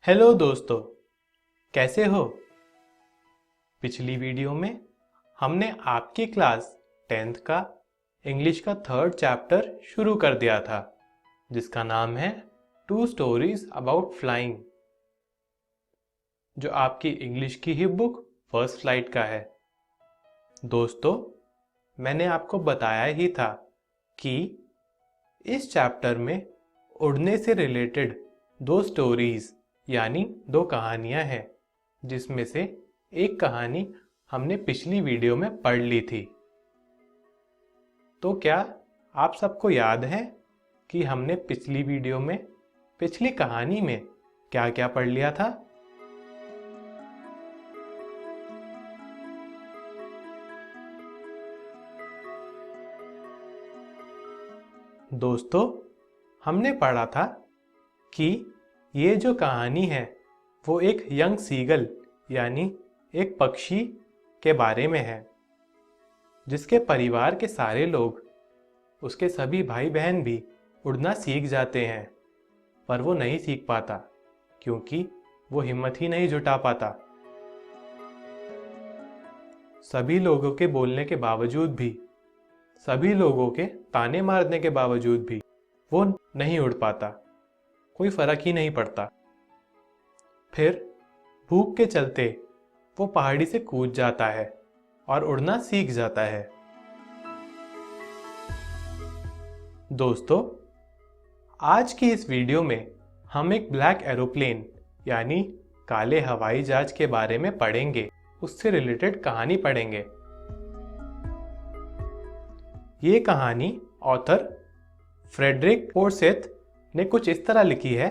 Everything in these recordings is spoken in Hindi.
हेलो दोस्तों, कैसे हो। पिछली वीडियो में हमने आपकी क्लास 10th का इंग्लिश का 3rd चैप्टर शुरू कर दिया था, जिसका नाम है टू स्टोरीज अबाउट फ्लाइंग, जो आपकी इंग्लिश की ही बुक फर्स्ट फ्लाइट का है। दोस्तों, मैंने आपको बताया ही था कि इस चैप्टर में उड़ने से रिलेटेड दो स्टोरीज यानी दो कहानियां हैं, जिसमें से एक कहानी हमने पिछली वीडियो में पढ़ ली थी। तो क्या आप सबको याद है कि हमने पिछली वीडियो में पिछली कहानी में क्या क्या पढ़ लिया था? दोस्तों, हमने पढ़ा था कि ये जो कहानी है वो एक यंग सीगल यानी एक पक्षी के बारे में है, जिसके परिवार के सारे लोग, उसके सभी भाई बहन भी उड़ना सीख जाते हैं, पर वो नहीं सीख पाता क्योंकि वो हिम्मत ही नहीं जुटा पाता। सभी लोगों के बोलने के बावजूद भी, सभी लोगों के ताने मारने के बावजूद भी वो नहीं उड़ पाता, कोई फर्क ही नहीं पड़ता। फिर भूख के चलते वो पहाड़ी से कूद जाता है और उड़ना सीख जाता है। दोस्तों, आज की इस वीडियो में हम एक ब्लैक एरोप्लेन यानी काले हवाई जहाज के बारे में पढ़ेंगे, उससे रिलेटेड कहानी पढ़ेंगे। ये कहानी ऑथर फ्रेडरिक फोर्सेथ ने कुछ इस तरह लिखी है।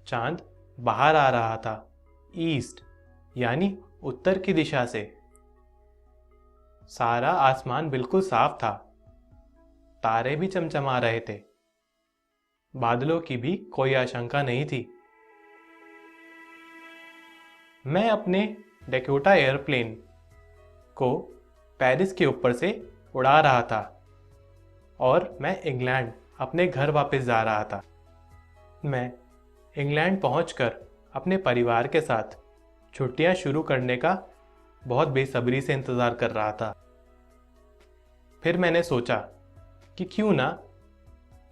चांद बाहर आ रहा था, ईस्ट यानी उत्तर की दिशा से। सारा आसमान बिल्कुल साफ था, तारे भी चमचमा रहे थे, बादलों की भी कोई आशंका नहीं थी। मैं अपने डेकोटा एयरप्लेन को पेरिस के ऊपर से उड़ा रहा था और मैं इंग्लैंड अपने घर वापस जा रहा था। मैं इंग्लैंड पहुंचकर अपने परिवार के साथ छुट्टियां शुरू करने का बहुत बेसब्री से इंतज़ार कर रहा था। फिर मैंने सोचा कि क्यों ना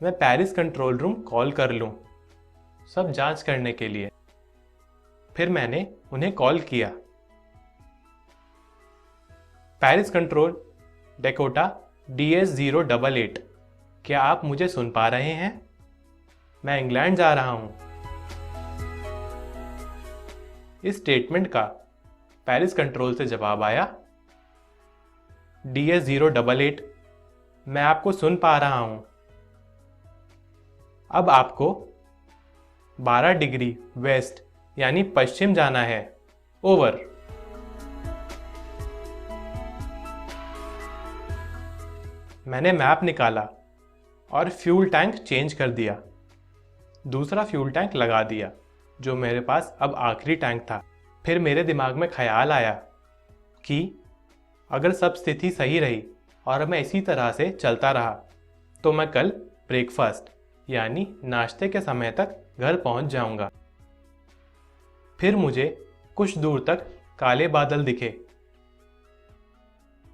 मैं पेरिस कंट्रोल रूम कॉल कर लूं, सब जांच करने के लिए। फिर मैंने उन्हें कॉल किया। पेरिस कंट्रोल, डेकोटा DS088, क्या आप मुझे सुन पा रहे हैं? मैं इंग्लैंड जा रहा हूं। इस स्टेटमेंट का पेरिस कंट्रोल से जवाब आया, DS088, मैं आपको सुन पा रहा हूं। अब आपको 12 डिग्री वेस्ट यानी पश्चिम जाना है। ओवर। मैंने मैप निकाला और फ्यूल टैंक चेंज कर दिया, दूसरा फ्यूल टैंक लगा दिया, जो मेरे पास अब आखिरी टैंक था। फिर मेरे दिमाग में ख्याल आया कि अगर सब स्थिति सही रही और मैं इसी तरह से चलता रहा तो मैं कल ब्रेकफास्ट यानी नाश्ते के समय तक घर पहुंच जाऊंगा। फिर मुझे कुछ दूर तक काले बादल दिखे,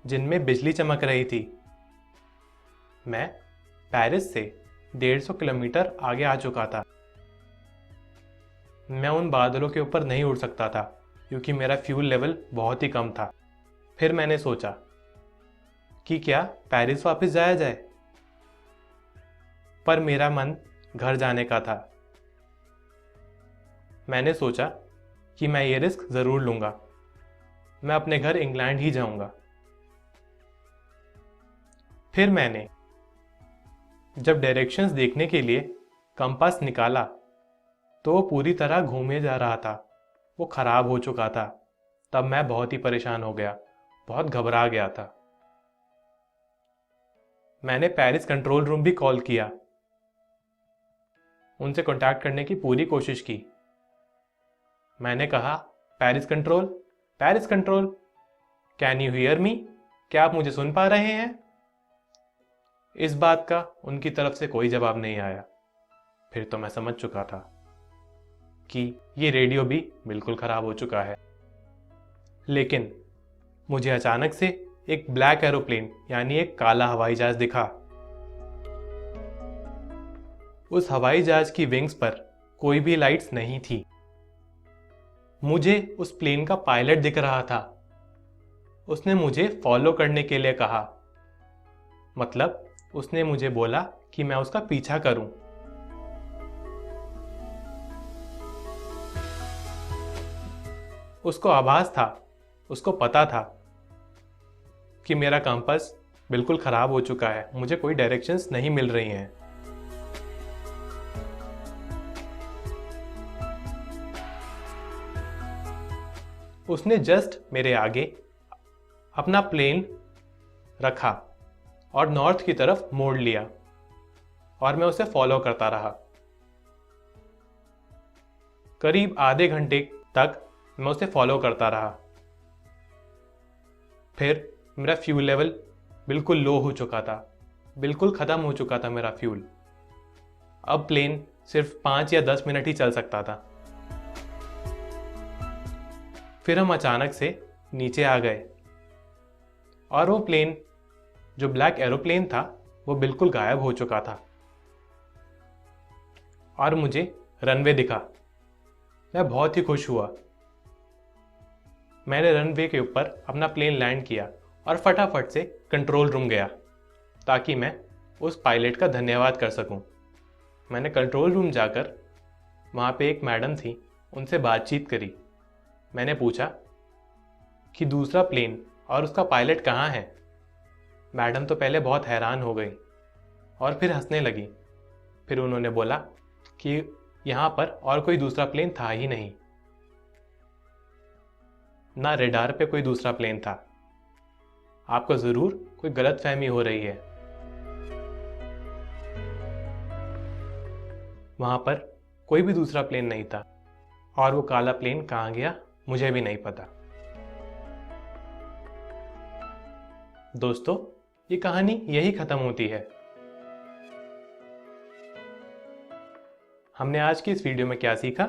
जिनमें बिजली चमक रही थी। मैं पेरिस से 150 किलोमीटर आगे आ चुका था। मैं उन बादलों के ऊपर नहीं उड़ सकता था क्योंकि मेरा फ्यूल लेवल बहुत ही कम था। फिर मैंने सोचा कि क्या पेरिस वापस जाया जाए, पर मेरा मन घर जाने का था। मैंने सोचा कि मैं ये रिस्क ज़रूर लूँगा, मैं अपने घर इंग्लैंड ही जाऊँगा। फिर मैंने जब डायरेक्शंस देखने के लिए कंपास निकाला तो वो पूरी तरह घूमे जा रहा था, वो ख़राब हो चुका था। तब मैं बहुत ही परेशान हो गया, बहुत घबरा गया था। मैंने पेरिस कंट्रोल रूम भी कॉल किया, उनसे कांटेक्ट करने की पूरी कोशिश की। मैंने कहा, Paris control, can you hear me? क्या आप मुझे सुन पा रहे हैं? इस बात का उनकी तरफ से कोई जवाब नहीं आया। फिर तो मैं समझ चुका था कि ये रेडियो भी बिल्कुल ख़राब हो चुका है। लेकिन मुझे अचानक से एक ब्लैक एरोप्लेन यानी एक काला हवाई जहाज दिखा। उस हवाई जहाज की विंग्स पर कोई भी लाइट्स नहीं थी। मुझे उस प्लेन का पायलट दिख रहा था। उसने मुझे फॉलो करने के लिए कहा, मतलब उसने मुझे बोला कि मैं उसका पीछा करूं। उसको आभास था, उसको पता था कि मेरा कंपास बिल्कुल खराब हो चुका है, मुझे कोई डायरेक्शंस नहीं मिल रही हैं। उसने जस्ट मेरे आगे अपना प्लेन रखा और नॉर्थ की तरफ मोड़ लिया और मैं उसे फॉलो करता रहा। करीब आधे घंटे तक मैं उसे फॉलो करता रहा। फिर मेरा फ्यूल लेवल बिल्कुल लो हो चुका था, बिल्कुल ख़त्म हो चुका था मेरा फ्यूल। अब प्लेन सिर्फ 5 या 10 मिनट ही चल सकता था। फिर हम अचानक से नीचे आ गए और वो प्लेन जो ब्लैक एरोप्लेन था वो बिल्कुल गायब हो चुका था और मुझे रनवे दिखा। मैं बहुत ही खुश हुआ। मैंने रनवे के ऊपर अपना प्लेन लैंड किया और फटाफट से कंट्रोल रूम गया ताकि मैं उस पायलट का धन्यवाद कर सकूं। मैंने कंट्रोल रूम जाकर वहाँ पे एक मैडम थी, उनसे बातचीत करी। मैंने पूछा कि दूसरा प्लेन और उसका पायलट कहाँ है। मैडम तो पहले बहुत हैरान हो गई और फिर हंसने लगी। फिर उन्होंने बोला कि यहाँ पर और कोई दूसरा प्लेन था ही नहीं, ना रेडार पे कोई दूसरा प्लेन था। आपको ज़रूर कोई गलतफहमी हो रही है। वहाँ पर कोई भी दूसरा प्लेन नहीं था और वो काला प्लेन कहाँ गया मुझे भी नहीं पता। दोस्तों, ये कहानी यही खत्म होती है। हमने आज की इस वीडियो में क्या सीखा?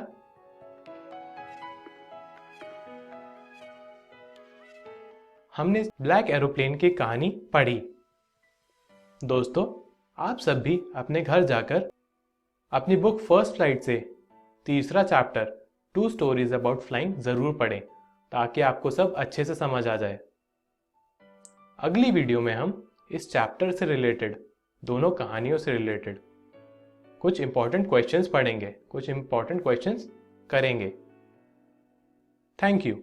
हमने ब्लैक एरोप्लेन की कहानी पढ़ी। दोस्तों, आप सब भी अपने घर जाकर अपनी बुक फर्स्ट फ्लाइट से तीसरा चैप्टर 2 स्टोरीज अबाउट फ्लाइंग ज़रूर पढ़ें ताकि आपको सब अच्छे से समझ आ जाए। अगली वीडियो में हम इस चैप्टर से रिलेटेड, दोनों कहानियों से रिलेटेड कुछ इंपॉर्टेंट क्वेश्चंस पढ़ेंगे, कुछ इंपॉर्टेंट क्वेश्चंस करेंगे। Thank you.